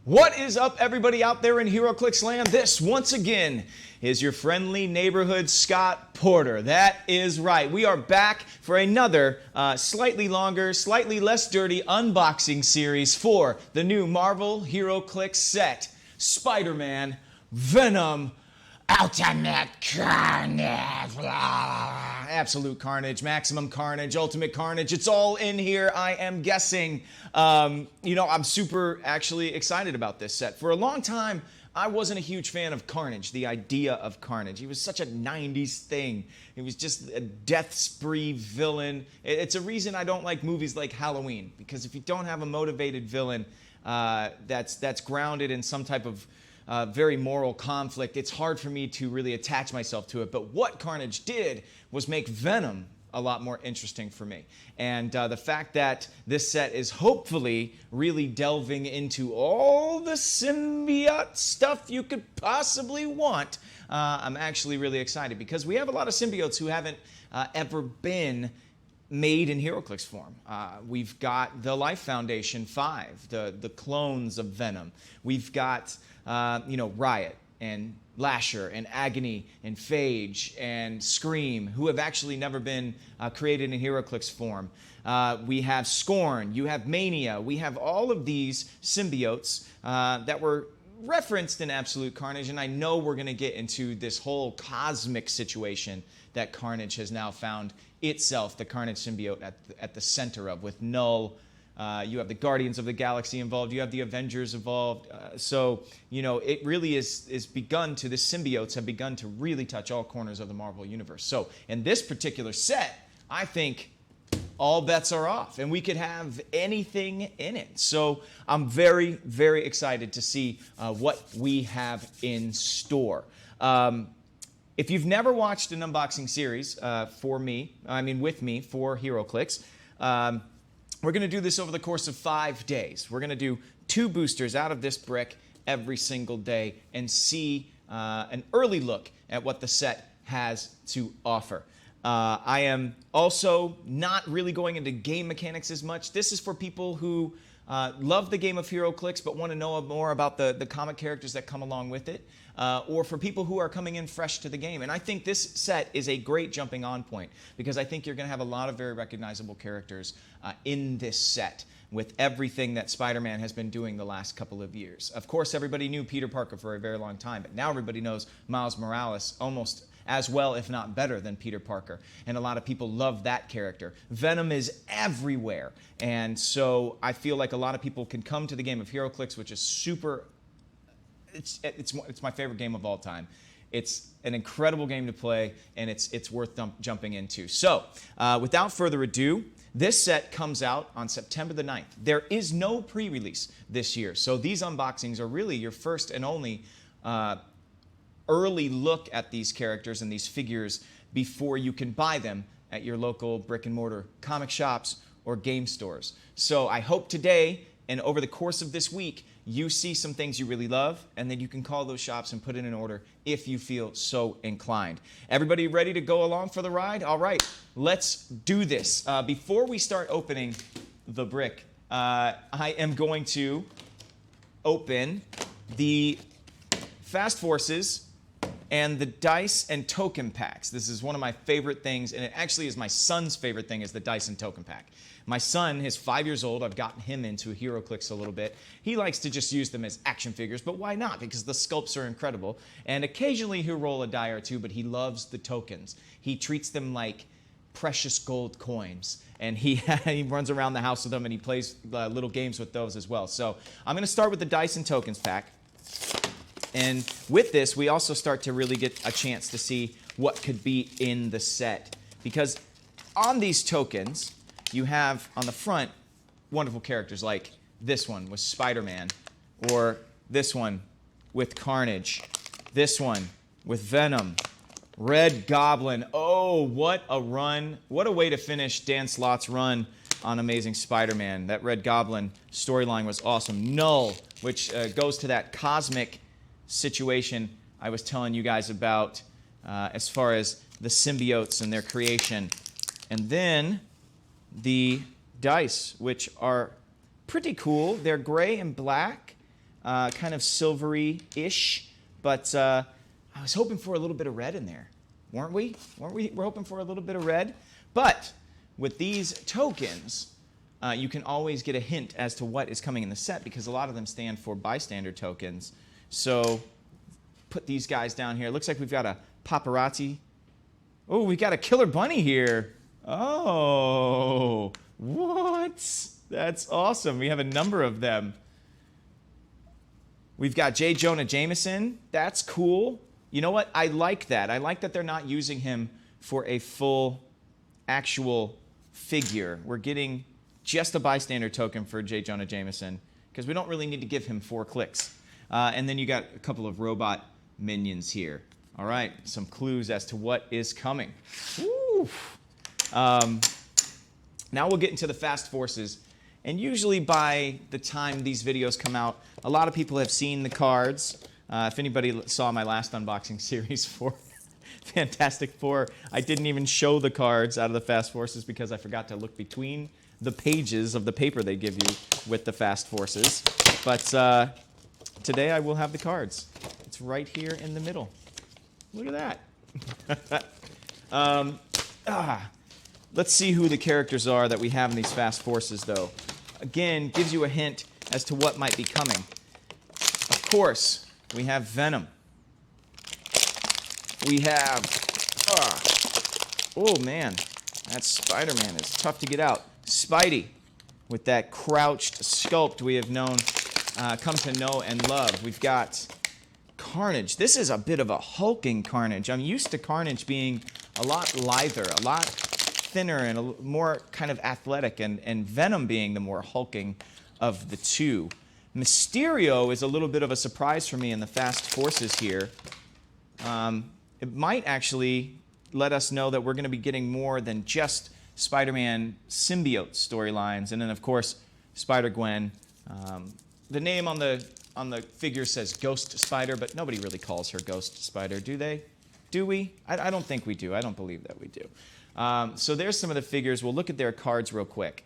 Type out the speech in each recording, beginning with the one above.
What is up, everybody out there in HeroClix land? This, once again, is your friendly neighborhood Scott Porter. That is right. We are back for another slightly longer, slightly less dirty unboxing series for the new Marvel HeroClix set, SpiderMan Venom Ultimate Carnage. Absolute Carnage, Maximum Carnage, Ultimate Carnage. It's all in here, I am guessing. I'm super actually excited about this set. For a long time, I wasn't a huge fan of Carnage, the idea of Carnage. He was such a 90s thing. He was just a death spree villain. It's a reason I don't like movies like Halloween, because if you don't have a motivated villain that's grounded in some type of very moral conflict, it's hard for me to really attach myself to it. But what Carnage did was make Venom a lot more interesting for me. And the fact that this set is hopefully really delving into all the symbiote stuff you could possibly want, I'm actually really excited, because we have a lot of symbiotes who haven't ever been made in HeroClix form. We've got the Life Foundation 5, the clones of Venom. We've got Riot and Lasher and Agony and Phage and Scream, who have actually never been created in HeroClix form. We have Scorn, you have Mania, we have all of these symbiotes that were referenced in Absolute Carnage, and I know we're going to get into this whole cosmic situation that Carnage has now found itself, the Carnage symbiote, at the center of, with Null. You have the Guardians of the Galaxy involved. You have the Avengers involved. It really is begun to, the symbiotes have begun to really touch all corners of the Marvel Universe. So in this particular set, I think all bets are off, and we could have anything in it. So I'm very, very excited to see what we have in store. If you've never watched an unboxing series with me for HeroClix, we're going to do this over the course of 5 days. We're going to do 2 boosters out of this brick every single day and see an early look at what the set has to offer. I am also not really going into game mechanics as much. This is for people who love the game of HeroClix but want to know more about the comic characters that come along with it, or for people who are coming in fresh to the game. And I think this set is a great jumping on point, because I think you're going to have a lot of very recognizable characters in this set, with everything that Spider-Man has been doing the last couple of years. Of course, everybody knew Peter Parker for a very long time, but now everybody knows Miles Morales almost as well, if not better, than Peter Parker. And a lot of people love that character. Venom is everywhere. And so I feel like a lot of people can come to the game of HeroClix, which is super... It's my favorite game of all time. It's an incredible game to play, and it's worth jumping into. So, without further ado, this set comes out on September the 9th. There is no pre-release this year, so these unboxings are really your first and only early look at these characters and these figures before you can buy them at your local brick-and-mortar comic shops or game stores. So I hope today and over the course of this week, you see some things you really love, and then you can call those shops and put in an order if you feel so inclined. Everybody ready to go along for the ride? All right, let's do this. Before we start opening the brick, I am going to open the Fast Forces and the dice and token packs. This is one of my favorite things, and it actually is my son's favorite thing, is the dice and token pack. My son is 5 years old. I've gotten him into HeroClix a little bit. He likes to just use them as action figures, but why not? Because the sculpts are incredible. And occasionally he'll roll a die or two, but he loves the tokens. He treats them like precious gold coins. And he runs around the house with them, and he plays little games with those as well. So I'm going to start with the dice and tokens pack. And with this, we also start to really get a chance to see what could be in the set. Because on these tokens, you have on the front wonderful characters like this one with Spider-Man, or this one with Carnage, this one with Venom, Red Goblin. Oh, what a run. What a way to finish Dan Slott's run on Amazing Spider-Man. That Red Goblin storyline was awesome. Null, which goes to that cosmic situation I was telling you guys about as far as the symbiotes and their creation. And then the dice, which are pretty cool. They're gray and black. kind of silvery-ish, but I was hoping for a little bit of red in there, weren't we? We're hoping for a little bit of red, but with these tokens, you can always get a hint as to what is coming in the set because a lot of them stand for bystander tokens. So put these guys down here. It looks like we've got a paparazzi. Oh, we got a killer bunny here. Oh, what? That's awesome. We have a number of them. We've got J. Jonah Jameson. That's cool. You know what? I like that. I like that they're not using him for a full actual figure. We're getting just a bystander token for J. Jonah Jameson because we don't really need to give him 4 clicks. And then you got a couple of robot minions here. All right, some clues as to what is coming. Woo. Now we'll get into the fast forces. And usually by the time these videos come out, a lot of people have seen the cards. If anybody saw my last unboxing series for Fantastic Four, I didn't even show the cards out of the fast forces because I forgot to look between the pages of the paper they give you with the fast forces. But today I will have the cards. It's right here in the middle. Look at that. Let's see who the characters are that we have in these fast forces, though. Again, gives you a hint as to what might be coming. Of course, we have Venom. We have... oh, man. That Spider-Man is tough to get out. Spidey, with that crouched sculpt we have known, come to know and love. We've got Carnage. This is a bit of a hulking Carnage. I'm used to Carnage being a lot lither, a lot thinner, and a more kind of athletic, and Venom being the more hulking of the two. Mysterio is a little bit of a surprise for me in the fast forces here. It might actually let us know that we're going to be getting more than just Spider-Man symbiote storylines, and then of course Spider-Gwen. The name on the figure says Ghost Spider, but nobody really calls her Ghost Spider, do they? Do we? I don't think we do. I don't believe that we do. So there's some of the figures. We'll look at their cards real quick.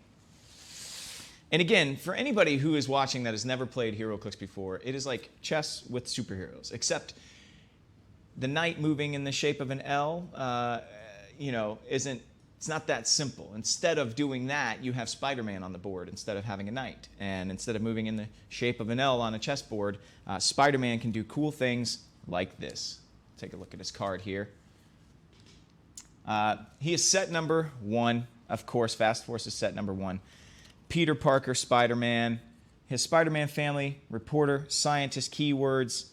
And again, for anybody who is watching that has never played HeroClix before, it is like chess with superheroes, except the knight moving in the shape of an L, it's not that simple. Instead of doing that, you have Spider-Man on the board instead of having a knight. And instead of moving in the shape of an L on a chessboard, Spider-Man can do cool things like this. Take a look at his card here. He is set number 1. Of course, Fast Force is set number 1. Peter Parker, Spider-Man. His Spider-Man family, reporter, scientist, keywords.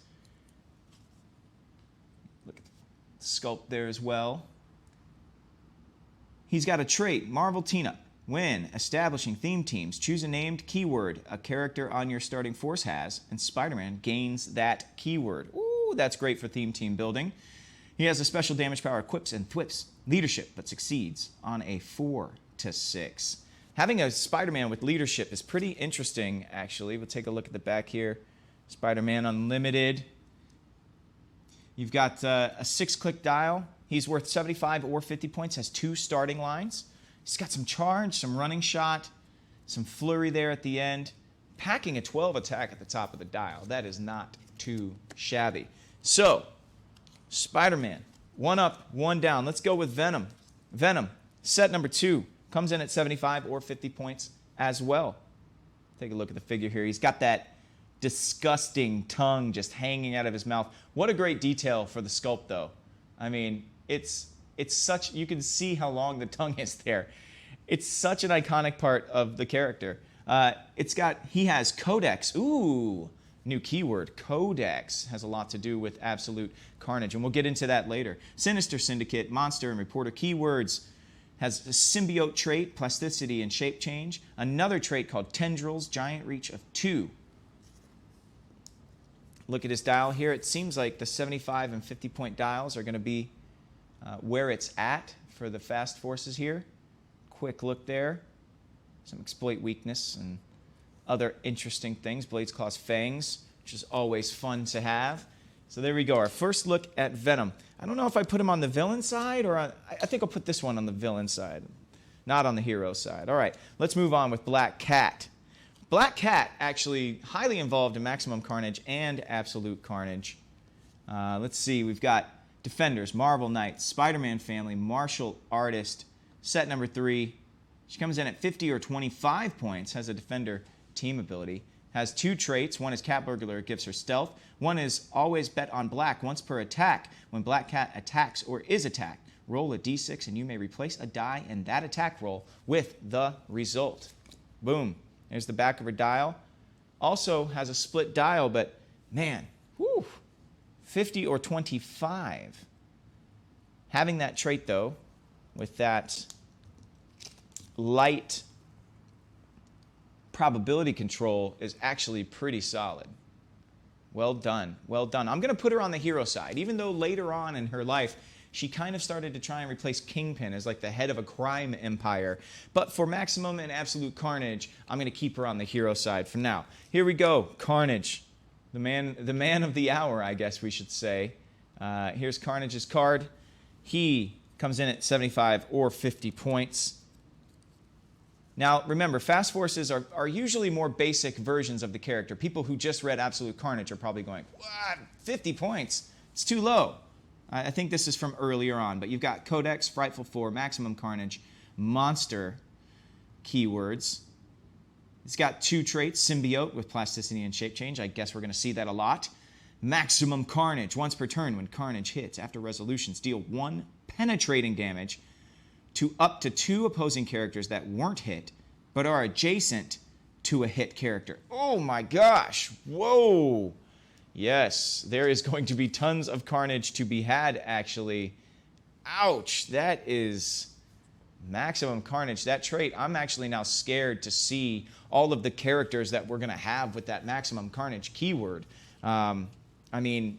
Look at the sculpt there as well. He's got a trait, Marvel Teen-Up. When establishing theme teams, choose a named keyword a character on your starting force has, and Spider-Man gains that keyword. Ooh, that's great for theme team building. He has a special damage power, quips and thwips, leadership, but succeeds on a 4 to 6. Having a Spider-Man with leadership is pretty interesting, actually. We'll take a look at the back here. Spider-Man Unlimited. You've got a 6-click dial. He's worth 75 or 50 points, has 2 starting lines. He's got some charge, some running shot, some flurry there at the end. Packing a 12 attack at the top of the dial. That is not too shabby. So, Spider-Man, 1 up, 1 down. Let's go with Venom. Venom, set number 2. Comes in at 75 or 50 points as well. Take a look at the figure here. He's got that disgusting tongue just hanging out of his mouth. What a great detail for the sculpt, though. I mean, it's such, you can see how long the tongue is there. It's such an iconic part of the character. He has Codex. Ooh, new keyword, Codex, has a lot to do with Absolute Carnage, and we'll get into that later. Sinister Syndicate, Monster, and Reporter keywords. Has a symbiote trait, plasticity and shape change. Another trait called Tendrils, giant reach of 2. Look at his dial here. It seems like the 75 and 50 point dials are going to be where it's at for the fast forces here. Quick look there. Some exploit weakness and other interesting things. Blades, claws, fangs, which is always fun to have. So there we go. Our first look at Venom. I don't know if I put him on the villain side or I think I'll put this one on the villain side, not on the hero side. All right, let's move on with Black Cat. Black Cat actually highly involved in Maximum Carnage and Absolute Carnage. Let's see, we've got Defenders, Marvel Knights, SpiderMan family, Martial Artist, set number 3. She comes in at 50 or 25 points, has a Defender team ability, has 2 traits. One is Cat Burglar, gives her stealth. One is always bet on black once per attack. When Black Cat attacks or is attacked, roll a d6 and you may replace a die in that attack roll with the result. Boom. There's the back of her dial. Also has a split dial, but man, whew, 50 or 25. Having that trait, though, with that light probability control is actually pretty solid. Well done. Well done. I'm going to put her on the hero side, even though later on in her life, she kind of started to try and replace Kingpin as like the head of a crime empire. But for Maximum and Absolute Carnage, I'm going to keep her on the hero side for now. Here we go. Carnage. The man of the hour, I guess we should say. Here's Carnage's card. He comes in at 75 or 50 points. Now, remember, Fast Forces are usually more basic versions of the character. People who just read Absolute Carnage are probably going, what? 50 points? It's too low. I think this is from earlier on, but you've got Codex, Frightful 4, Maximum Carnage, Monster keywords. It's got 2 traits, Symbiote with plasticity and shape change. I guess we're going to see that a lot. Maximum Carnage, once per turn when Carnage hits. After resolutions, deal 1 penetrating damage to up to 2 opposing characters that weren't hit, but are adjacent to a hit character. Oh my gosh, whoa. Yes, there is going to be tons of Carnage to be had, actually. Ouch, that is Maximum Carnage. That trait, I'm actually now scared to see all of the characters that we're going to have with that Maximum Carnage keyword. I mean,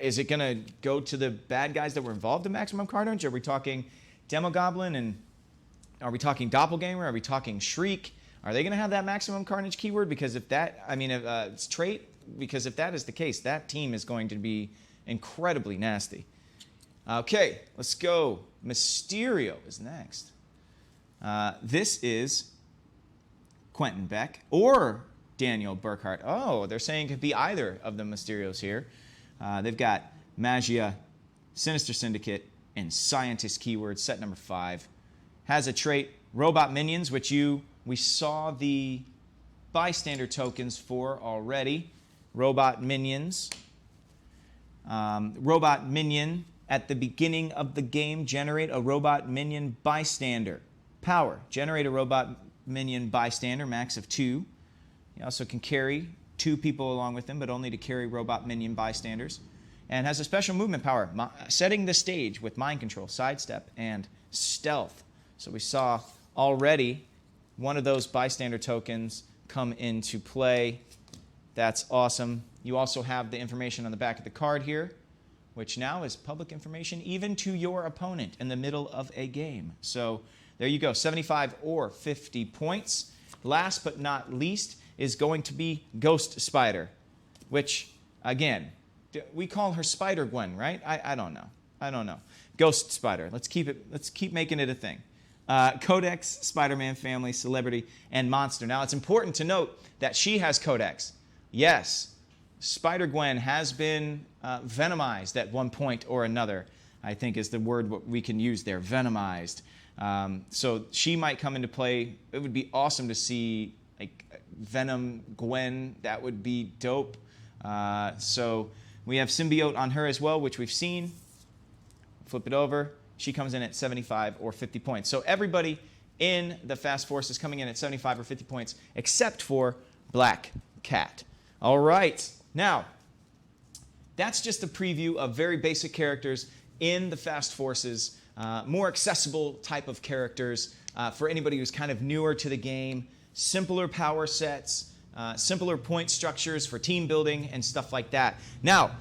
is it going to go to the bad guys that were involved in Maximum Carnage? Are we talking Demogoblin, and are we talking Doppelganger? Are we talking Shriek? Are they going to have that Maximum Carnage keyword? Because if that, I mean, it's trait, because if that is the case, that team is going to be incredibly nasty. Okay, let's go. Mysterio is next. This is Quentin Beck or Daniel Burkhart. Oh, they're saying it could be either of the Mysterios here. They've got Magia, Sinister Syndicate, and Scientist keywords, set number 5. Has a trait, Robot Minions, which we saw the bystander tokens for already. Robot Minions. Robot Minion, at the beginning of the game, generate a Robot Minion bystander. Power, generate a Robot Minion bystander, max of 2. He also can carry 2 people along with him, but only to carry Robot Minion bystanders. And has a special movement power, setting the stage with mind control, sidestep, and stealth. So we saw already one of those bystander tokens come into play. That's awesome. You also have the information on the back of the card here, which now is public information even to your opponent in the middle of a game. So there you go, 75 or 50 points. Last but not least is going to be Ghost Spider, which, again, we call her Spider-Gwen, right? I don't know. I don't know. Ghost Spider. Let's keep making it a thing. Codex, Spider-Man family, Celebrity, and Monster. Now, it's important to note that she has Codex. Yes, Spider-Gwen has been venomized at one point or another, I think is the word we can use there, venomized. So she might come into play. It would be awesome to see like Venom Gwen. That would be dope. So we have Symbiote on her as well, which we've seen. Flip it over. She comes in at 75 or 50 points. So everybody in the Fast Force is coming in at 75 or 50 points, except for Black Cat. All right. Now, that's just a preview of very basic characters in the Fast Forces, more accessible type of characters for anybody who's kind of newer to the game, simpler power sets, simpler point structures for team building and stuff like that. Now,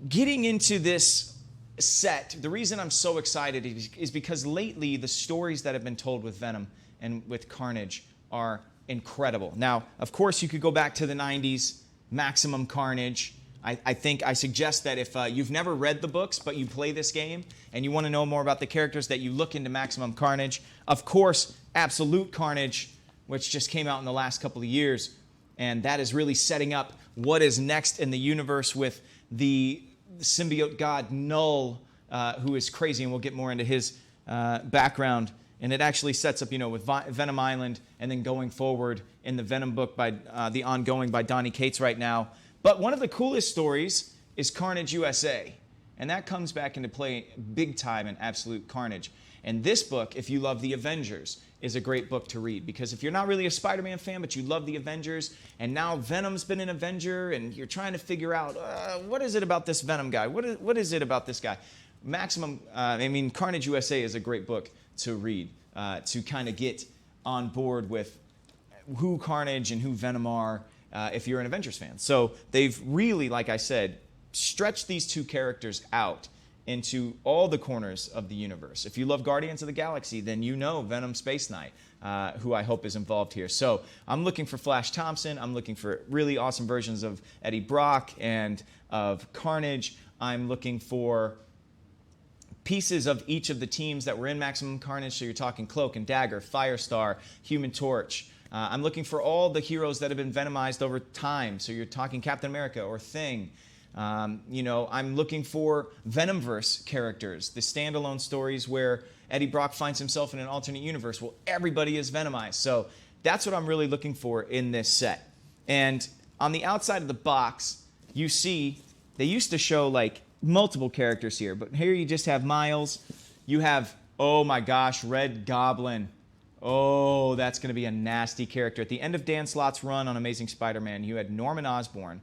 getting into this set, the reason I'm so excited is because lately the stories that have been told with Venom and with Carnage are incredible. Now, of course, you could go back to the 90s, Maximum Carnage. I suggest that if you've never read the books, but you play this game and you want to know more about the characters, that you look into Maximum Carnage. Of course, Absolute Carnage which just came out in the last couple of years. And that is really setting up what is next in the universe with the symbiote god Null, who is crazy, and we'll get more into his background. And it actually sets up, with Venom Island, and then going forward in the Venom book by the ongoing by Donny Cates right now. But one of the coolest stories is Carnage USA, and that comes back into play big time in Absolute Carnage. And this book, if you love the Avengers, is a great book to read, because if you're not really a Spider-Man fan, but you love the Avengers, and now Venom's been an Avenger, and you're trying to figure out, what is it about this Venom guy? What is it about this guy? Carnage USA is a great book to read, to kind of get on board with who Carnage and who Venom are, if you're an Avengers fan. So they've really, like I said, stretched these two characters out into all the corners of the universe. If you love Guardians of the Galaxy, then you know Venom Space Knight, who I hope is involved here. So I'm looking for Flash Thompson. I'm looking for really awesome versions of Eddie Brock and of Carnage. I'm looking for pieces of each of the teams that were in Maximum Carnage. So you're talking Cloak and Dagger, Firestar, Human Torch. I'm looking for all the heroes that have been venomized over time. So you're talking Captain America or Thing. I'm looking for Venomverse characters, the standalone stories where Eddie Brock finds himself in an alternate universe. Well, everybody is venomized. So that's what I'm really looking for in this set. And on the outside of the box, you see they used to show like multiple characters here, but here you just have Miles. You have, oh my gosh, Red Goblin. Oh, that's going to be a nasty character. At the end of Dan Slott's run on Amazing Spider-Man, you had Norman Osborn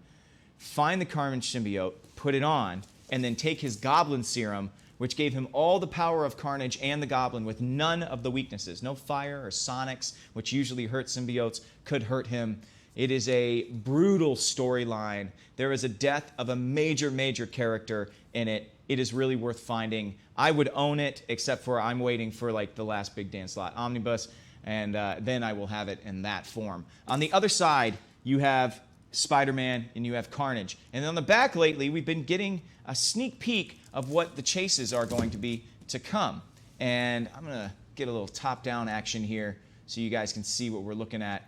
find the Carnage symbiote, put it on, and then take his Goblin serum, which gave him all the power of Carnage and the Goblin with none of the weaknesses. No fire or sonics, which usually hurt symbiotes, could hurt him. It is a brutal storyline. There is a death of a major, major character in it. It is really worth finding. I would own it, except for I'm waiting for like the last big Dan Slott omnibus, and then I will have it in that form. On the other side, you have Spider-Man and you have Carnage. And on the back lately, we've been getting a sneak peek of what the chases are going to be to come. And I'm going to get a little top-down action here so you guys can see what we're looking at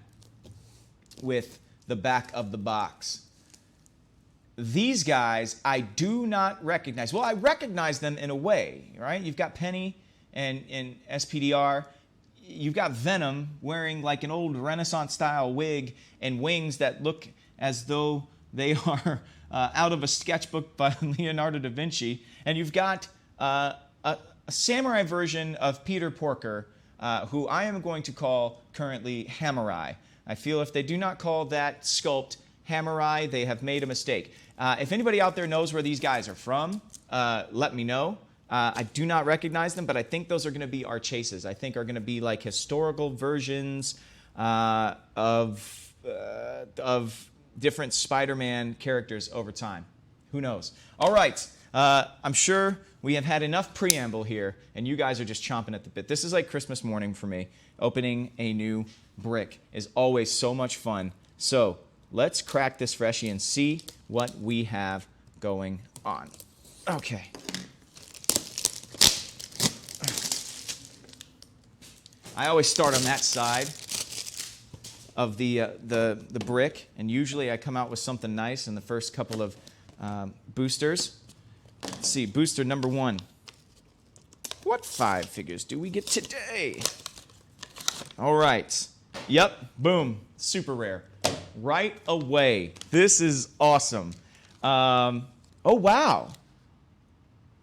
with the back of the box. These guys I do not recognize. Well, I recognize them in a way, right? You've got Penny and SPDR. You've got Venom wearing like an old Renaissance-style wig and wings that look as though they are out of a sketchbook by Leonardo da Vinci. And you've got a samurai version of Peter Porker, who I am going to call currently Hamurai. I feel if they do not call that sculpt Hamurai, they have made a mistake. If anybody out there knows where these guys are from, let me know. I do not recognize them, but I think those are going to be our chases. I think are going to be like historical versions of different Spider-Man characters over time. Who knows? All right. I'm sure we have had enough preamble here, and you guys are just chomping at the bit. This is like Christmas morning for me. Opening a new brick is always so much fun. So let's crack this freshie and see what we have going on. Okay. I always start on that side of the brick, and usually I come out with something nice in the first couple of boosters. Let's see, booster number 1. What 5 figures do we get today? All right. Yep, boom, super rare. Right away. This is awesome. Oh, wow.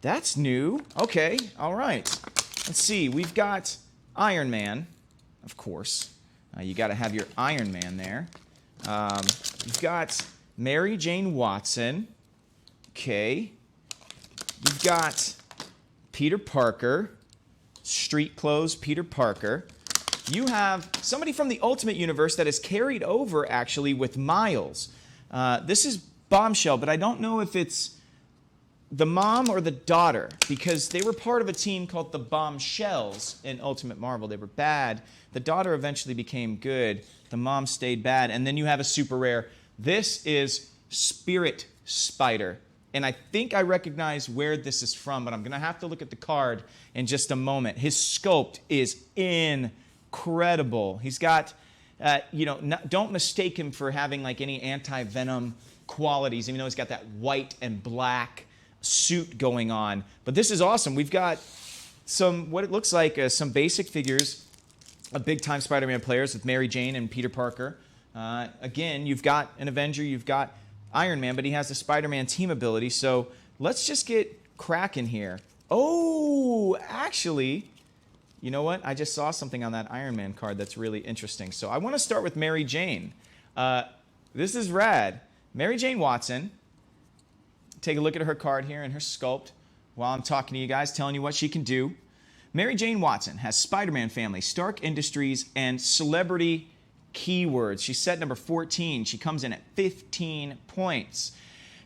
That's new. Okay, all right. Let's see, we've got Iron Man, of course. You got to have your Iron Man there. You've got Mary Jane Watson. Okay. You've got Peter Parker. Street clothes Peter Parker. You have somebody from the Ultimate Universe that is carried over, actually, with Miles. This is Bombshell, but I don't know if it's the mom or the daughter, because they were part of a team called the Bombshells in Ultimate Marvel. They were bad. The daughter eventually became good. The mom stayed bad. And then you have a super rare. This is Spirit Spider. And I think I recognize where this is from, but I'm going to have to look at the card in just a moment. His sculpt is incredible. He's got you know, don't mistake him for having like any anti-Venom qualities, even though he's got that white and black suit going on. But this is awesome. We've got some, what it looks like, some basic figures of big-time Spider-Man players with Mary Jane and Peter Parker. Again, you've got an Avenger, you've got Iron Man, but he has the Spider-Man team ability. So let's just get cracking here. Oh, actually, you know what? I just saw something on that Iron Man card that's really interesting. So I want to start with Mary Jane. This is rad. Mary Jane Watson. Take a look at her card here and her sculpt while I'm talking to you guys, telling you what she can do. Mary Jane Watson has Spider-Man family, Stark Industries, and celebrity keywords. She's set number 14. She comes in at 15 points.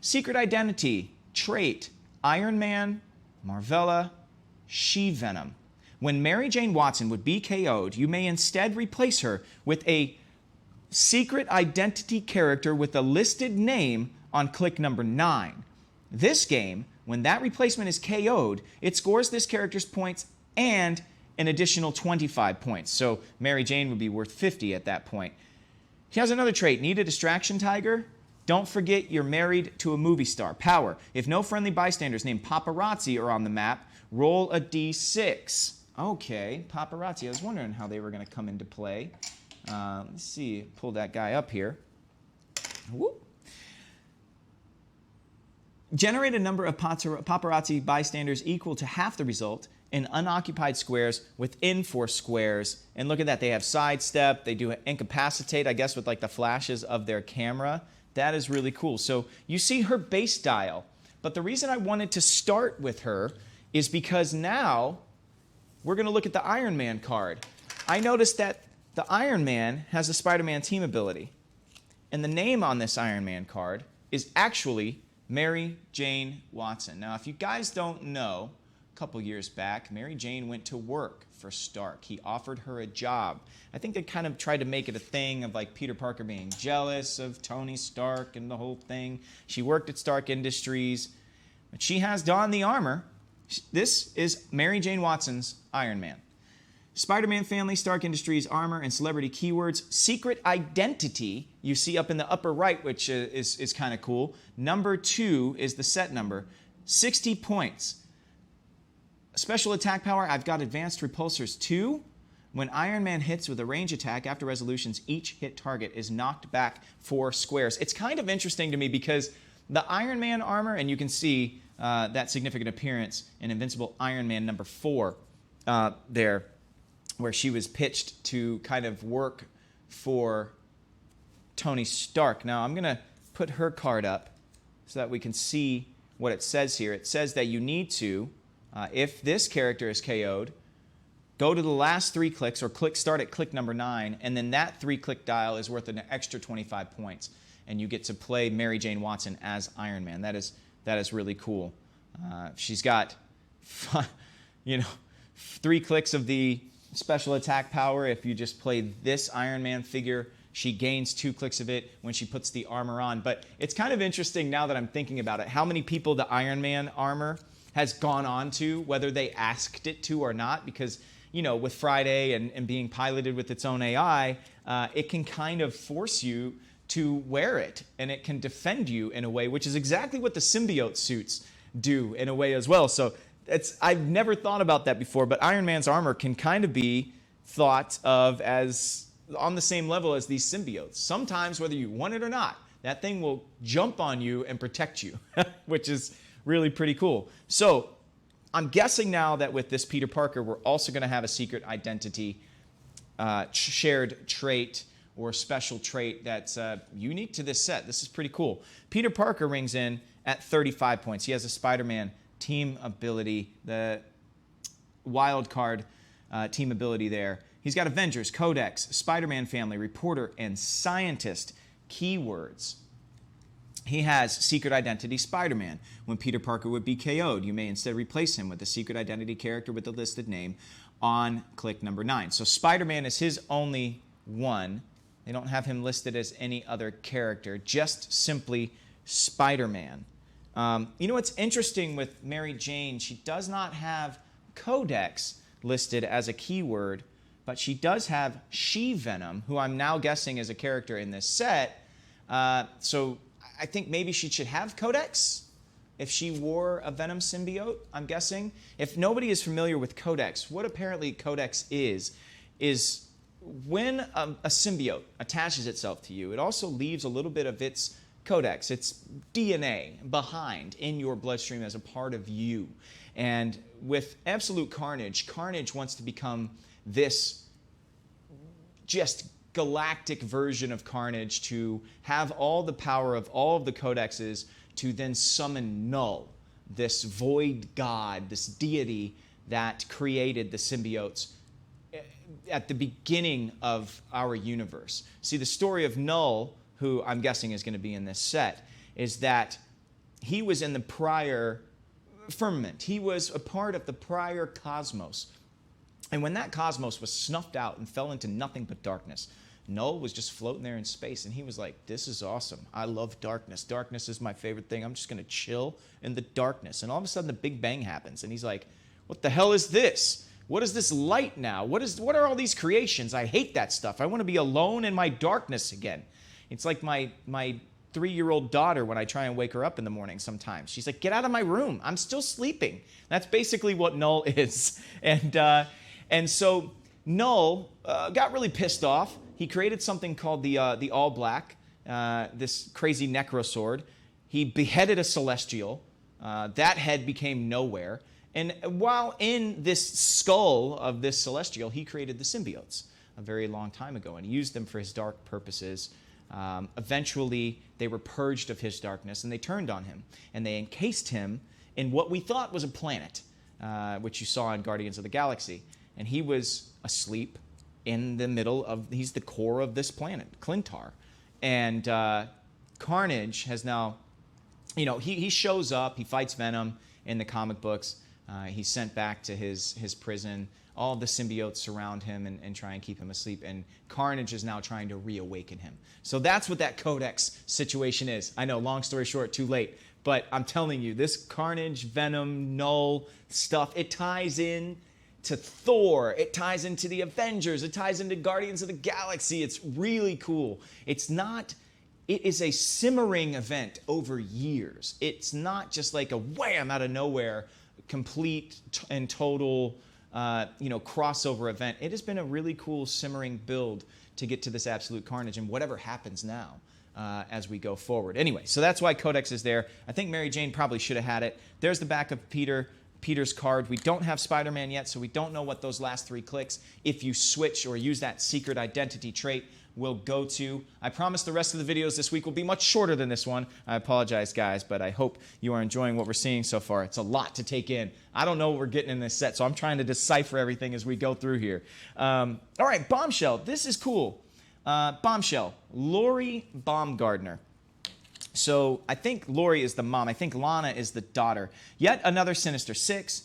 Secret identity, trait, Iron Man, Marvella, She-Venom. When Mary Jane Watson would be KO'd, you may instead replace her with a secret identity character with a listed name on click number 9. This game, when that replacement is KO'd, it scores this character's points and an additional 25 points. So Mary Jane would be worth 50 at that point. She has another trait. Need a distraction, Tiger? Don't forget you're married to a movie star. Power. If no friendly bystanders named Paparazzi are on the map, roll a d6. Okay, Paparazzi. I was wondering how they were going to come into play. Let's see. Pull that guy up here. Whoop. Generate a number of paparazzi bystanders equal to half the result in unoccupied squares within 4 squares. And look at that. They have sidestep. They do incapacitate, I guess, with like the flashes of their camera. That is really cool. So you see her base dial. But the reason I wanted to start with her is because now we're going to look at the Iron Man card. I noticed that the Iron Man has a Spider-Man team ability. And the name on this Iron Man card is actually Mary Jane Watson. Now, if you guys don't know, a couple years back, Mary Jane went to work for Stark. He offered her a job. I think they kind of tried to make it a thing of like Peter Parker being jealous of Tony Stark and the whole thing. She worked at Stark Industries, but she has donned the armor. This is Mary Jane Watson's Iron Man. Spider-Man family, Stark Industries, armor, and celebrity keywords. Secret identity, you see up in the upper right, which is kind of cool. Number 2 is the set number. 60 points. Special attack power, I've got advanced repulsors 2. When Iron Man hits with a range attack after resolutions, each hit target is knocked back 4 squares. It's kind of interesting to me because the Iron Man armor, and you can see that significant appearance in Invincible Iron Man number 4 there, where she was pitched to kind of work for Tony Stark. Now, I'm going to put her card up so that we can see what it says here. It says that you need to, if this character is KO'd, go to the last 3 clicks or start at click number 9, and then that 3-click dial is worth an extra 25 points, and you get to play Mary Jane Watson as Iron Man. That is really cool. She's got, 3 clicks of the special attack power. If you just play this Iron Man figure, she gains 2 clicks of it when she puts the armor on. But it's kind of interesting now that I'm thinking about it, how many people the Iron Man armor has gone on to, whether they asked it to or not, because, with Friday and being piloted with its own AI, it can kind of force you to wear it, and it can defend you in a way, which is exactly what the symbiote suits do in a way as well. So I've never thought about that before, but Iron Man's armor can kind of be thought of as on the same level as these symbiotes. Sometimes, whether you want it or not, that thing will jump on you and protect you, which is really pretty cool. So I'm guessing now that with this Peter Parker, we're also going to have a secret identity, shared trait, or special trait that's unique to this set. This is pretty cool. Peter Parker rings in at 35 points. He has a Spider-Man team ability, the wild card team ability there. He's got Avengers, Codex, Spider-Man family, reporter, and scientist keywords. He has secret identity Spider-Man. When Peter Parker would be KO'd, you may instead replace him with a secret identity character with the listed name on click number 9. So Spider-Man is his only one. They don't have him listed as any other character, just simply Spider-Man. What's interesting with Mary Jane, she does not have Codex listed as a keyword but she does have She-Venom, who I'm now guessing is a character in this set. So I think maybe she should have Codex if she wore a Venom symbiote, I'm guessing. If nobody is familiar with Codex, what apparently Codex is when a symbiote attaches itself to you, it also leaves a little bit of its Codex, its DNA, behind in your bloodstream as a part of you. And with Absolute Carnage, Carnage wants to become this just galactic version of Carnage, to have all the power of all of the codexes to then summon Null, this void god, this deity that created the symbiotes at the beginning of our universe. See, the story of Null, who I'm guessing is going to be in this set, is that he was in the prior firmament. He was a part of the prior cosmos. And when that cosmos was snuffed out and fell into nothing but darkness, Null was just floating there in space, and he was like, this is awesome. I love darkness. Darkness is my favorite thing. I'm just going to chill in the darkness. And all of a sudden, the Big Bang happens, and he's like, what the hell is this? What is this light now? What are all these creations? I hate that stuff. I want to be alone in my darkness again. It's like my 3-year-old daughter when I try and wake her up in the morning sometimes. She's like, get out of my room. I'm still sleeping. That's basically what Null is. And so Null got really pissed off. He created something called the All Black, this crazy necrosword. He beheaded a Celestial. That head became nowhere. And while in this skull of this Celestial, he created the symbiotes a very long time ago, and he used them for his dark purposes. Eventually, they were purged of his darkness, and they turned on him. And they encased him in what we thought was a planet, which you saw in Guardians of the Galaxy. And he was asleep in the middle of, he's the core of this planet, Clintar. And Carnage has now, you know, he shows up, he fights Venom in the comic books. He's sent back to his prison. All the symbiotes surround him and try and keep him asleep. And Carnage is now trying to reawaken him. So that's what that Codex situation is. I know, long story short, too late. But I'm telling you, this Carnage, Venom, Null stuff, it ties in to Thor. It ties into the Avengers. It ties into Guardians of the Galaxy. It's really cool. It is a simmering event over years. It's not just like a wham out of nowhere, complete and total crossover event. It has been a really cool simmering build to get to this Absolute Carnage and whatever happens now as we go forward. Anyway, so that's why Codex is there. I think Mary Jane probably should have had it. There's the back of Peter's card. We don't have Spider-Man yet, so we don't know what those last 3 clicks, if you switch or use that secret identity trait, will go to. I promise the rest of the videos this week will be much shorter than this one. I apologize, guys, but I hope you are enjoying what we're seeing so far. It's a lot to take in. I don't know what we're getting in this set, so I'm trying to decipher everything as we go through here. All right, Bombshell. This is cool. Bombshell. Lori Baumgardner. So I think Lori is the mom. I think Lana is the daughter. Yet another Sinister Six.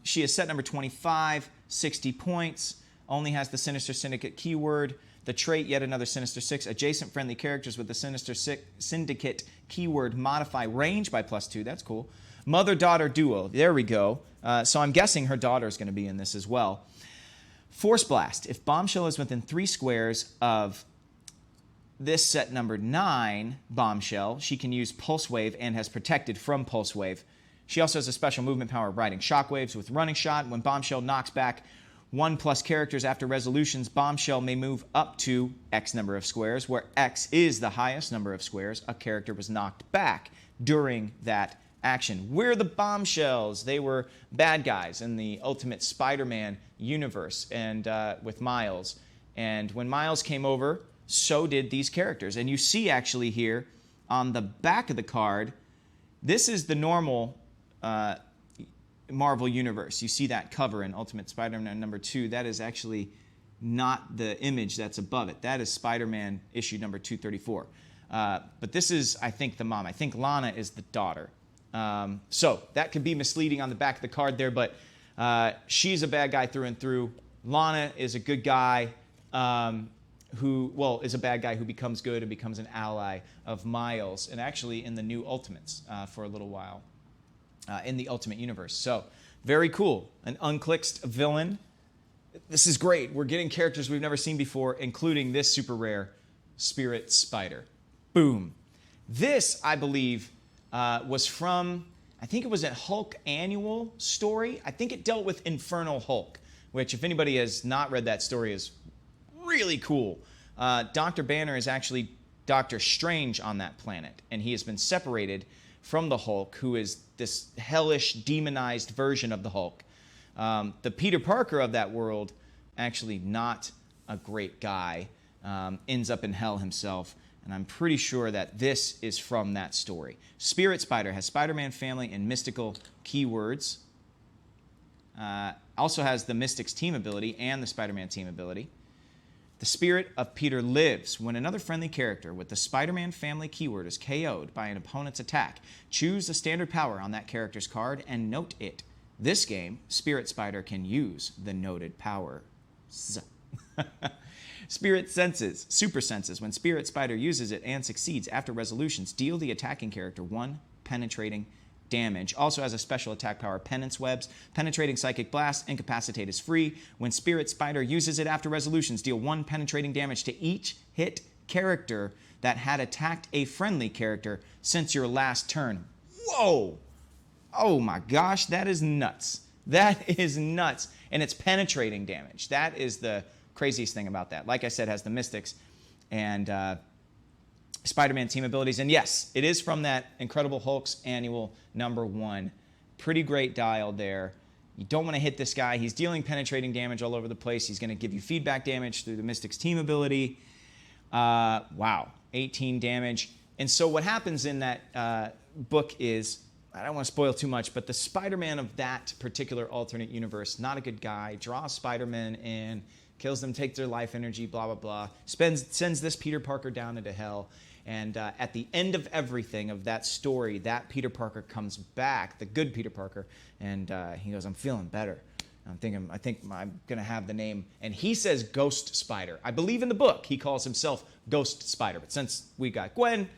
She is set number 25, 60 points. Only has the Sinister Syndicate keyword. The trait, yet another Sinister Six. Adjacent friendly characters with the Sinister Syndicate keyword modify range by +2. That's cool. Mother-daughter duo. There we go. So I'm guessing her daughter is going to be in this as well. Force Blast. If Bombshell is within 3 squares of this set number 9 Bombshell, she can use Pulse Wave and has protected from Pulse Wave. She also has a special movement power of riding shockwaves with Running Shot. When Bombshell knocks back 1+ characters after resolutions, Bombshell may move up to X number of squares, where X is the highest number of squares a character was knocked back during that action. We're the Bombshells. They were bad guys in the Ultimate Spider-Man universe and with Miles. And when Miles came over, so did these characters. And you see actually here on the back of the card, this is the normal Marvel Universe. You see that cover in Ultimate Spider-Man number 2. That is actually not the image that's above it. That is Spider-Man issue number 234. But this is, I think, the mom. I think Lana is the daughter. So that could be misleading on the back of the card there, but she's a bad guy through and through. Lana is a good guy who is a bad guy who becomes good and becomes an ally of Miles, and actually in the new Ultimates for a little while. In the Ultimate Universe. So, very cool. An unclicked villain this is great. We're getting characters we've never seen before, including this super rare Spirit Spider. Boom. This, I believe, was from, I think it was a Hulk annual story. I think it dealt with Infernal Hulk, which, if anybody has not read that story, is really cool. Dr. Banner is actually Doctor Strange on that planet, and he has been separated from the Hulk, who is this hellish, demonized version of the Hulk. The Peter Parker of that world, actually not a great guy, ends up in hell himself, and I'm pretty sure that this is from that story. Spirit Spider has Spider-Man family and mystical keywords. Also has the Mystics team ability and the Spider-Man team ability. The Spirit of Peter lives when another friendly character with the Spider-Man family keyword is KO'd by an opponent's attack. Choose the standard power on that character's card and note it. This game, Spirit Spider can use the noted power. Spirit Senses, Super Senses. When Spirit Spider uses it and succeeds after resolutions, deal the attacking character 1 penetrating damage. Also has a special attack power, Penance Webs. Penetrating Psychic Blast, Incapacitate is free. When Spirit Spider uses it after resolutions, deal 1 penetrating damage to each hit character that had attacked a friendly character since your last turn. Whoa! Oh my gosh, that is nuts. That is nuts. And it's penetrating damage. That is the craziest thing about that. Like I said, it has the Mystics and Spider-Man team abilities. And yes, it is from that Incredible Hulk's annual #1. Pretty great dial there. You don't want to hit this guy. He's dealing penetrating damage all over the place. He's going to give you feedback damage through the Mystics team ability. Wow, 18 damage. And so what happens in that book is, I don't want to spoil too much, but the Spider-Man of that particular alternate universe, not a good guy, draws Spider-Man in, kills them, takes their life energy, blah, blah, blah, sends this Peter Parker down into hell. And at the end of everything of that story, that Peter Parker comes back, the good Peter Parker, and he goes, I'm feeling better. I think I'm going to have the name. And he says Ghost Spider. I believe in the book he calls himself Ghost Spider. But since we got Gwen,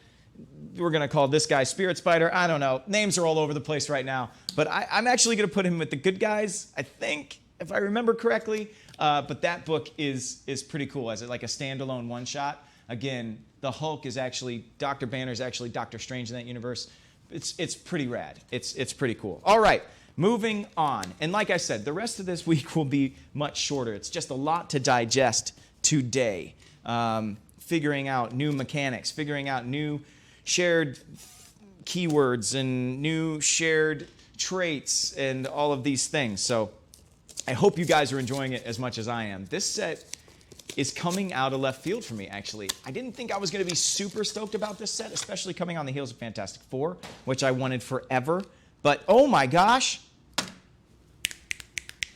we're going to call this guy Spirit Spider. I don't know. Names are all over the place right now. But I'm actually going to put him with the good guys, I think, if I remember correctly. But that book is pretty cool as like a standalone one-shot. Again, the Hulk is actually, Dr. Banner is actually Doctor Strange in that universe. It's pretty rad. It's pretty cool. All right, moving on. And like I said, the rest of this week will be much shorter. It's just a lot to digest today. Figuring out new mechanics, figuring out new shared keywords and new shared traits and all of these things. So I hope you guys are enjoying it as much as I am. This set is coming out of left field for me, actually. I didn't think I was going to be super stoked about this set, especially coming on the heels of Fantastic Four, which I wanted forever. But oh my gosh,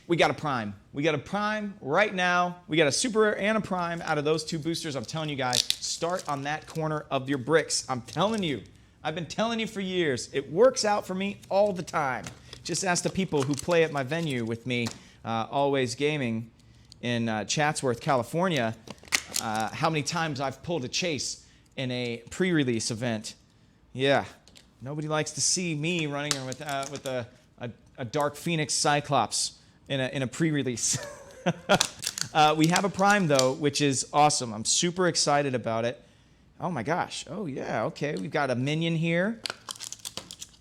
we got a Prime. We got a Prime right now. We got a Super Rare and a Prime out of those two boosters. I'm telling you guys, start on that corner of your bricks. I'm telling you. I've been telling you for years. It works out for me all the time. Just ask the people who play at my venue with me, Always Gaming, in Chatsworth, California, how many times I've pulled a chase in a pre-release event. Yeah, nobody likes to see me running with a Dark Phoenix Cyclops in a pre-release. We have a Prime, though, which is awesome. I'm super excited about it. Oh, my gosh. Oh, yeah, okay. We've got a Minion here.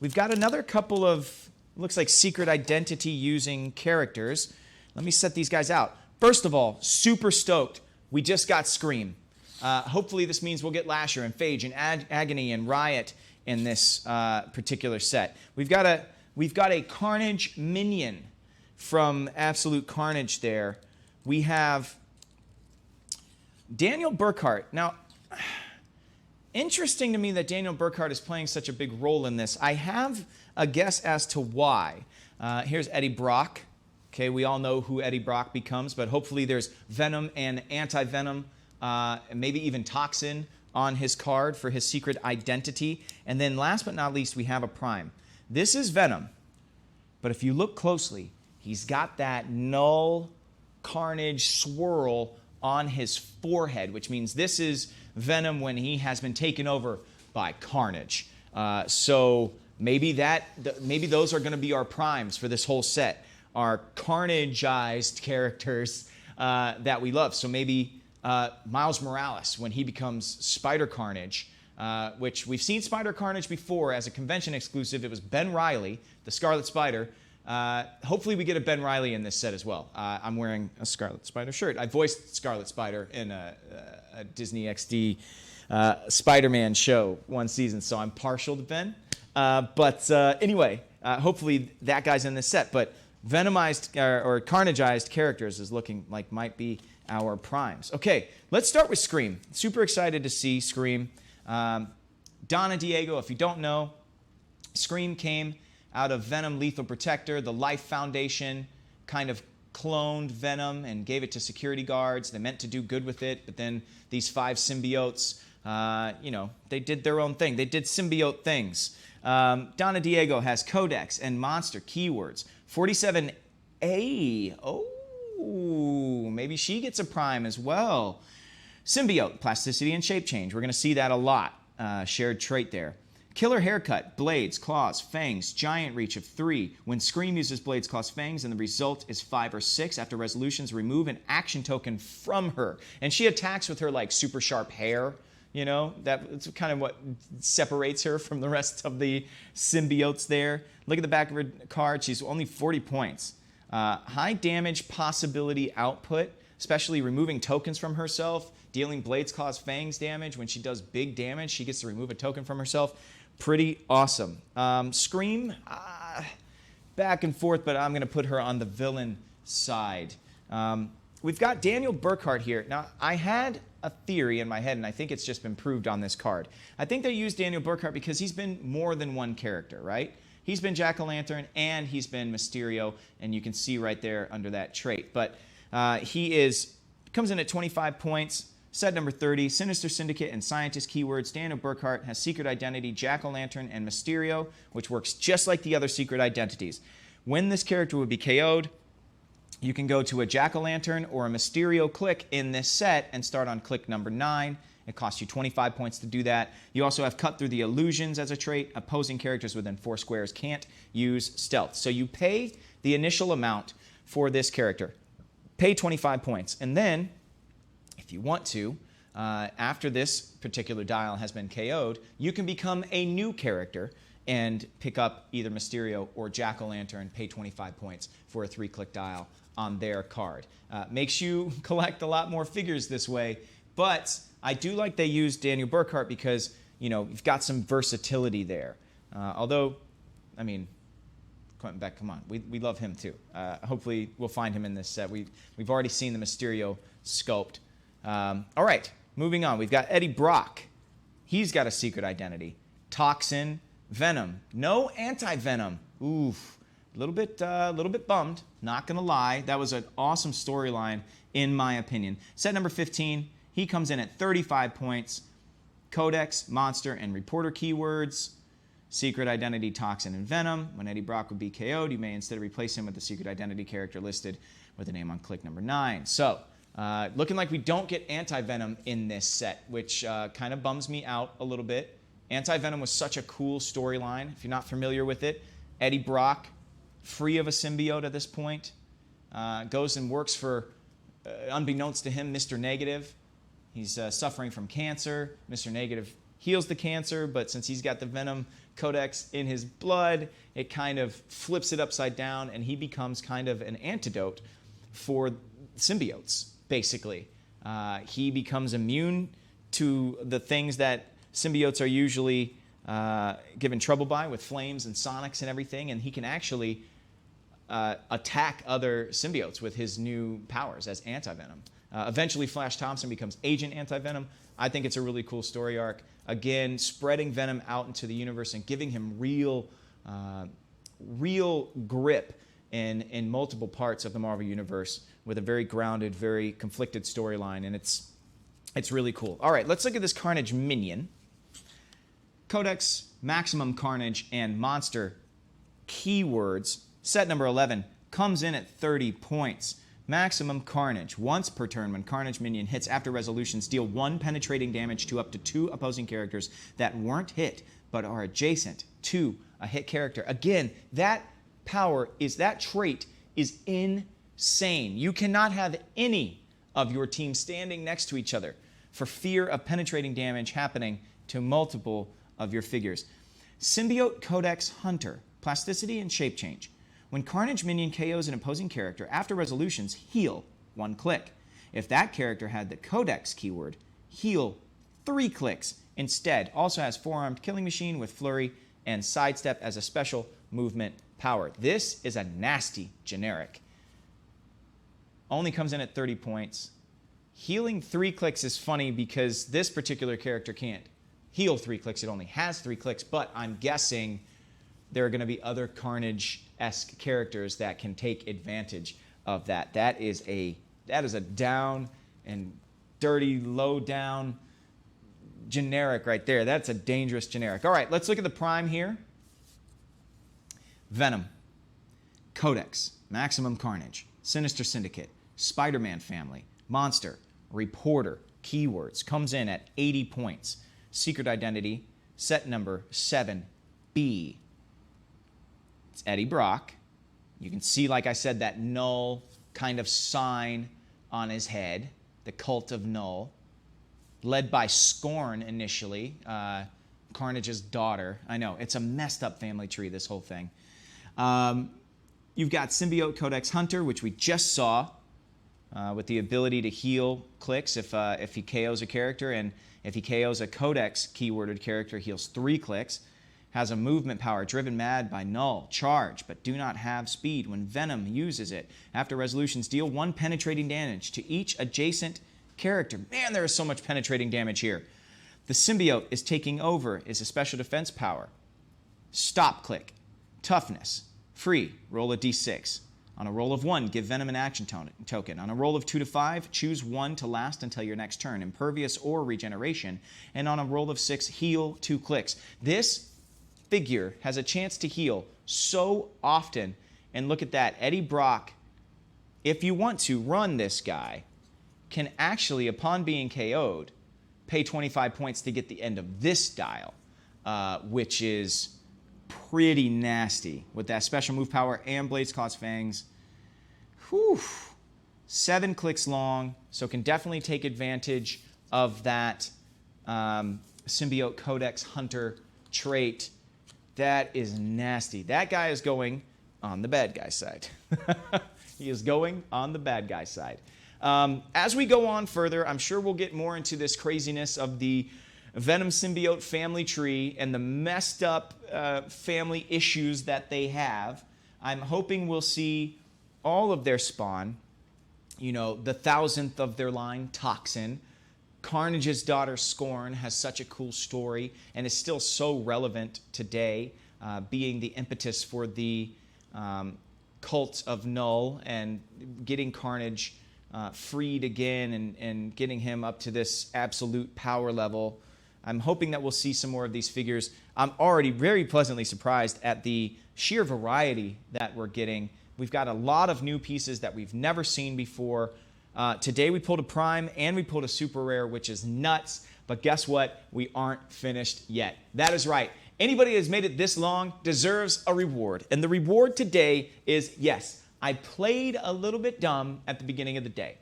We've got another couple of, looks like secret identity using characters. Let me set these guys out. First of all, super stoked. We just got Scream. Hopefully this means we'll get Lasher and Phage and Agony and Riot in this particular set. We've got a Carnage Minion from Absolute Carnage there. We have Daniel Burkhart. Now, interesting to me that Daniel Burkhart is playing such a big role in this. I have a guess as to why. Here's Eddie Brock. Okay, we all know who Eddie Brock becomes, but hopefully there's Venom and Anti-Venom, and maybe even Toxin on his card for his secret identity. And then last but not least, we have a Prime. This is Venom, but if you look closely, he's got that null Carnage swirl on his forehead, which means this is Venom when he has been taken over by Carnage. So maybe those are going to be our Primes for this whole set. Are Carnageized characters that we love. So maybe Miles Morales, when he becomes Spider Carnage, which we've seen Spider Carnage before as a convention exclusive. It was Ben Reilly, the Scarlet Spider. Hopefully we get a Ben Reilly in this set as well. I'm wearing a Scarlet Spider shirt. I voiced Scarlet Spider in a Disney XD Spider-Man show one season, so I'm partial to Ben. Anyway, hopefully that guy's in this set. But Venomized or Carnageized characters is looking like might be our primes. Okay, let's start with Scream. Super excited to see Scream. Donna Diego, if you don't know, Scream came out of Venom Lethal Protector. The Life Foundation kind of cloned Venom and gave it to security guards. They meant to do good with it, but then these 5 symbiotes, they did their own thing. They did symbiote things. Donna Diego has Codex and Monster keywords. 47A. Oh, maybe she gets a prime as well. Symbiote, plasticity and shape change. We're going to see that a lot. Shared trait there. Killer haircut, blades, claws, fangs, giant reach of 3. When Scream uses blades, claws, fangs, and the result is 5 or 6. After resolutions, remove an action token from her. And she attacks with her like super sharp hair. You know, that's kind of what separates her from the rest of the symbiotes there. Look at the back of her card. She's only 40 points. High damage possibility output, especially removing tokens from herself, dealing blades, claws, fangs damage. When she does big damage, she gets to remove a token from herself. Pretty awesome. Scream, back and forth, but I'm going to put her on the villain side. We've got Daniel Burkhart here. Now, I had a theory in my head, and I think it's just been proved on this card. I think they used Daniel Burkhart because he's been more than one character, right? He's been Jack-o'-lantern, and he's been Mysterio, and you can see right there under that trait. But he comes in at 25 points. Set number 30, Sinister Syndicate and Scientist keywords. Daniel Burkhart has Secret Identity, Jack-o'-lantern, and Mysterio, which works just like the other secret identities. When this character would be KO'd, you can go to a Jack-o'-lantern or a Mysterio click in this set and start on click number 9. It costs you 25 points to do that. You also have Cut Through the Illusions as a trait. Opposing characters within 4 squares can't use stealth. So you pay the initial amount for this character. Pay 25 points. And then, if you want to, after this particular dial has been KO'd, you can become a new character and pick up either Mysterio or Jack-o'-lantern, pay 25 points for a 3-click dial on their card. Makes you collect a lot more figures this way, but I do like they used Daniel Burkhart because, you've got some versatility there. Although, I mean, Quentin Beck, come on, we love him too. Hopefully we'll find him in this set. We've already seen the Mysterio sculpt. All right, moving on. We've got Eddie Brock. He's got a secret identity. Toxin, Venom. No anti-Venom. Oof. A little bit bummed. Not gonna lie. That was an awesome storyline, in my opinion. Set number 15. He comes in at 35 points. Codex, Monster, and Reporter keywords. Secret Identity, Toxin, and Venom. When Eddie Brock would be KO'd, you may instead replace him with the Secret Identity character listed with a name on click number 9. So, looking like we don't get Anti-Venom in this set, which kind of bums me out a little bit. Anti-Venom was such a cool storyline. If you're not familiar with it, Eddie Brock, free of a symbiote at this point, goes and works for, unbeknownst to him, Mr. Negative. He's suffering from cancer. Mr. Negative heals the cancer, but since he's got the Venom Codex in his blood, it kind of flips it upside down, and he becomes kind of an antidote for symbiotes, basically. He becomes immune to the things that symbiotes are usually given trouble by, with flames and sonics and everything, and he can actually attack other symbiotes with his new powers as Anti-Venom. Eventually, Flash Thompson becomes Agent Anti-Venom. I think it's a really cool story arc. Again, spreading Venom out into the universe and giving him real grip in multiple parts of the Marvel Universe with a very grounded, very conflicted storyline, and it's really cool. All right, let's look at this Carnage Minion. Codex, Maximum Carnage, and Monster keywords. Set number 11 comes in at 30 points. Maximum Carnage. Once per turn, when Carnage Minion hits after resolutions, deal 1 penetrating damage to up to 2 opposing characters that weren't hit but are adjacent to a hit character. Again, that trait is in insane. You cannot have any of your team standing next to each other for fear of penetrating damage happening to multiple of your figures. Symbiote Codex Hunter, plasticity and shape change. When Carnage Minion KOs an opposing character, after resolutions, heal 1 click. If that character had the Codex keyword, heal 3 clicks. Instead, also has four-armed killing machine with flurry and sidestep as a special movement power. This is a nasty generic. Only comes in at 30 points. Healing 3 clicks is funny because this particular character can't heal 3 clicks. It only has 3 clicks, but I'm guessing there are going to be other Carnage-esque characters that can take advantage of that. That is a down and dirty, low down generic right there. That's a dangerous generic. All right, let's look at the Prime here. Venom, Codex, Maximum Carnage, Sinister Syndicate, SpiderMan family, Monster, Reporter, keywords, comes in at 80 points. Secret identity, set number 7B. It's Eddie Brock. You can see, like I said, that null kind of sign on his head, the cult of Null, led by Scorn initially, Carnage's daughter. I know, it's a messed up family tree, this whole thing. You've got Symbiote Codex Hunter, which we just saw, with the ability to heal clicks if he KOs a character, and if he KOs a Codex keyworded character, heals 3 clicks. Has a movement power, driven mad by Null, charge, but do not have speed when Venom uses it. After resolutions, deal 1 penetrating damage to each adjacent character. Man, there is so much penetrating damage here. The Symbiote is taking over, is a special defense power. Stop click, toughness, free, roll a d6. On a roll of 1, give Venom an action token. On a roll of 2 to 5, choose 1 to last until your next turn, impervious or regeneration. And on a roll of 6, heal 2 clicks. This figure has a chance to heal so often. And look at that, Eddie Brock, if you want to run this guy, can actually, upon being KO'd, pay 25 points to get the end of this dial, which is pretty nasty with that special move power and Blades Claws Fangs. Whew. 7 clicks long, so can definitely take advantage of that Symbiote Codex Hunter trait. That is nasty. That guy is going on the bad guy side. He is going on the bad guy side. As we go on further, I'm sure we'll get more into this craziness of the Venom symbiote family tree and the messed up family issues that they have. I'm hoping we'll see all of their spawn. You know, the 1000th of their line, Toxin. Carnage's daughter, Scorn, has such a cool story and is still so relevant today, being the impetus for the cult of Null and getting Carnage freed again and getting him up to this absolute power level. I'm hoping that we'll see some more of these figures. I'm already very pleasantly surprised at the sheer variety that we're getting. We've got a lot of new pieces that we've never seen before. Today we pulled a Prime and we pulled a Super Rare, which is nuts. But guess what? We aren't finished yet. That is right. Anybody who's made it this long deserves a reward. And the reward today is, yes, I played a little bit dumb at the beginning of the day.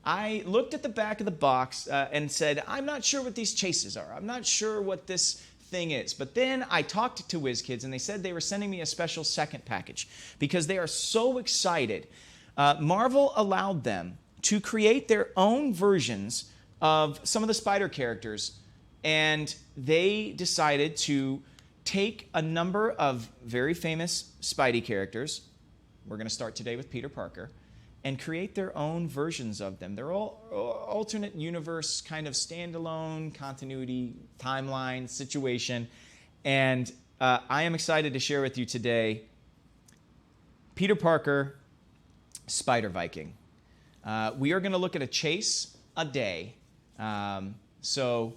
I looked at the back of the box and said, I'm not sure what these chases are. I'm not sure what this thing is. But then I talked to WizKids and they said they were sending me a special second package because they are so excited. Marvel allowed them to create their own versions of some of the Spider characters, and they decided to take a number of very famous Spidey characters. We're going to start today with Peter Parker, and create their own versions of them. They're all alternate universe, kind of standalone continuity, timeline, situation. And I am excited to share with you today Peter Parker, SpiderViking. We are going to look at a chase a day. So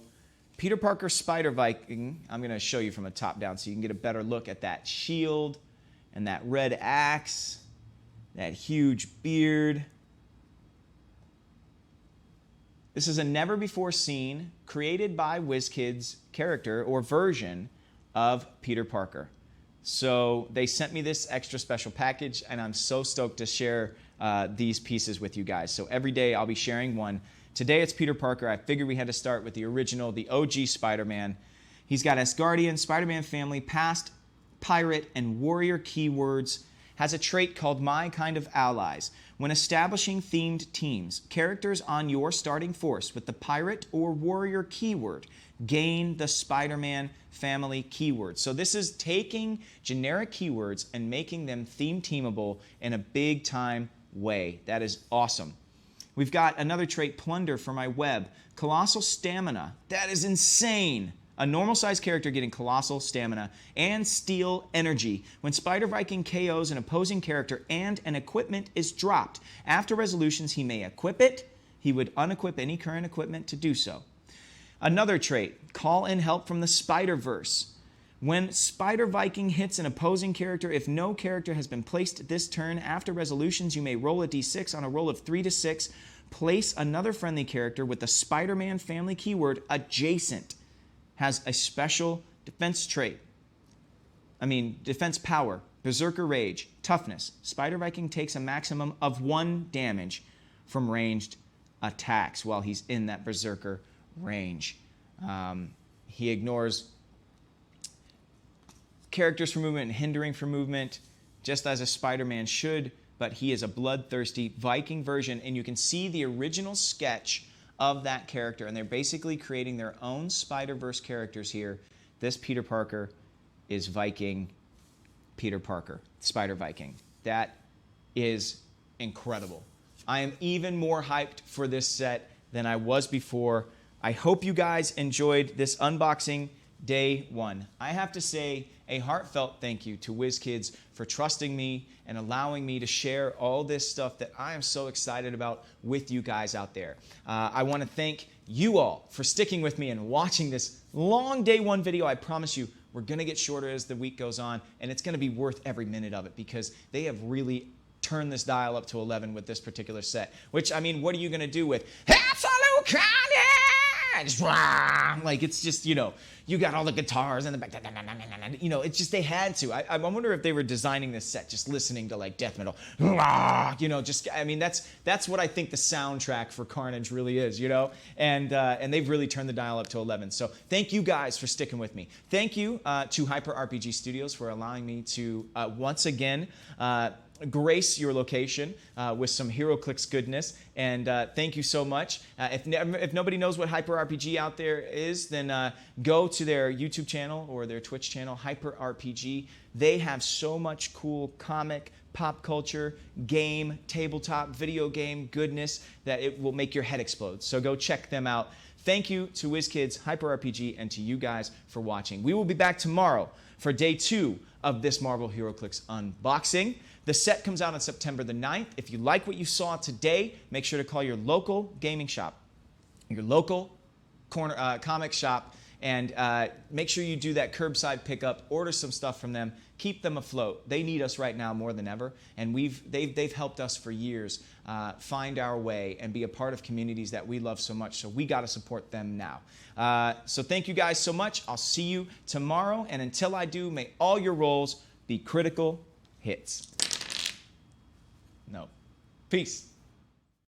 Peter Parker, SpiderViking, I'm going to show you from the top down so you can get a better look at that shield and that red axe, that huge beard. This is a never-before-seen, created by WizKids character or version of Peter Parker. So they sent me this extra special package, and I'm so stoked to share these pieces with you guys. So every day I'll be sharing one. Today it's Peter Parker. I figured we had to start with the original, the OG Spider-Man. He's got Asgardian, Spider-Man family, past, pirate, and warrior keywords. Has a trait called My Kind of Allies. When establishing themed teams, characters on your starting force with the pirate or warrior keyword gain the Spider-Man family keyword. So this is taking generic keywords and making them theme teamable in a big time way. That is awesome. We've got another trait, Plunder, for my web. Colossal Stamina. That is insane. A normal-sized character getting colossal stamina and steel energy. When SpiderViking KOs an opposing character and an equipment is dropped, after resolutions he may equip it. He would unequip any current equipment to do so. Another trait, Call in Help from the Spider-Verse. When SpiderViking hits an opposing character, if no character has been placed this turn, after resolutions you may roll a d6 on a roll of 3 to 6. Place another friendly character with the Spider-Man family keyword adjacent. Has a special defense trait. Defense power, Berserker Rage, Toughness. SpiderViking takes a maximum of 1 damage from ranged attacks while he's in that Berserker range. He ignores characters for movement and hindering for movement, just as a Spider-Man should, but he is a bloodthirsty Viking version, and you can see the original sketch of that character, and they're basically creating their own Spider-Verse characters here. This Peter Parker is Viking Peter Parker, SpiderViking. That is incredible. I am even more hyped for this set than I was before. I hope you guys enjoyed this unboxing day 1. I have to say a heartfelt thank you to WizKids for trusting me and allowing me to share all this stuff that I am so excited about with you guys out there. I want to thank you all for sticking with me and watching this long day 1 video. I promise you we're going to get shorter as the week goes on, and it's going to be worth every minute of it because they have really turned this dial up to 11 with this particular set. Which, what are you going to do with Absolute Carnage? Like, it's just, you got all the guitars in the back, it's just, they had to. I wonder if they were designing this set just listening to like death metal, that's what I think the soundtrack for Carnage really is, and they've really turned the dial up to 11. So thank you guys for sticking with me. Thank you to Hyper RPG Studios for allowing me to once again grace your location with some HeroClix goodness, and thank you so much. If nobody knows what Hyper RPG out there is, then go to their YouTube channel or their Twitch channel, Hyper RPG. They have so much cool comic, pop culture, game, tabletop, video game goodness that it will make your head explode. So go check them out. Thank you to WizKids, Hyper RPG, and to you guys for watching. We will be back tomorrow for day 2 of this Marvel HeroClix unboxing. The set comes out on September the 9th. If you like what you saw today, make sure to call your local gaming shop, your local comic shop, and make sure you do that curbside pickup. Order some stuff from them. Keep them afloat. They need us right now more than ever, and they've helped us for years find our way and be a part of communities that we love so much. So we got to support them now. So thank you guys so much. I'll see you tomorrow, and until I do, may all your rolls be critical hits. No. Peace.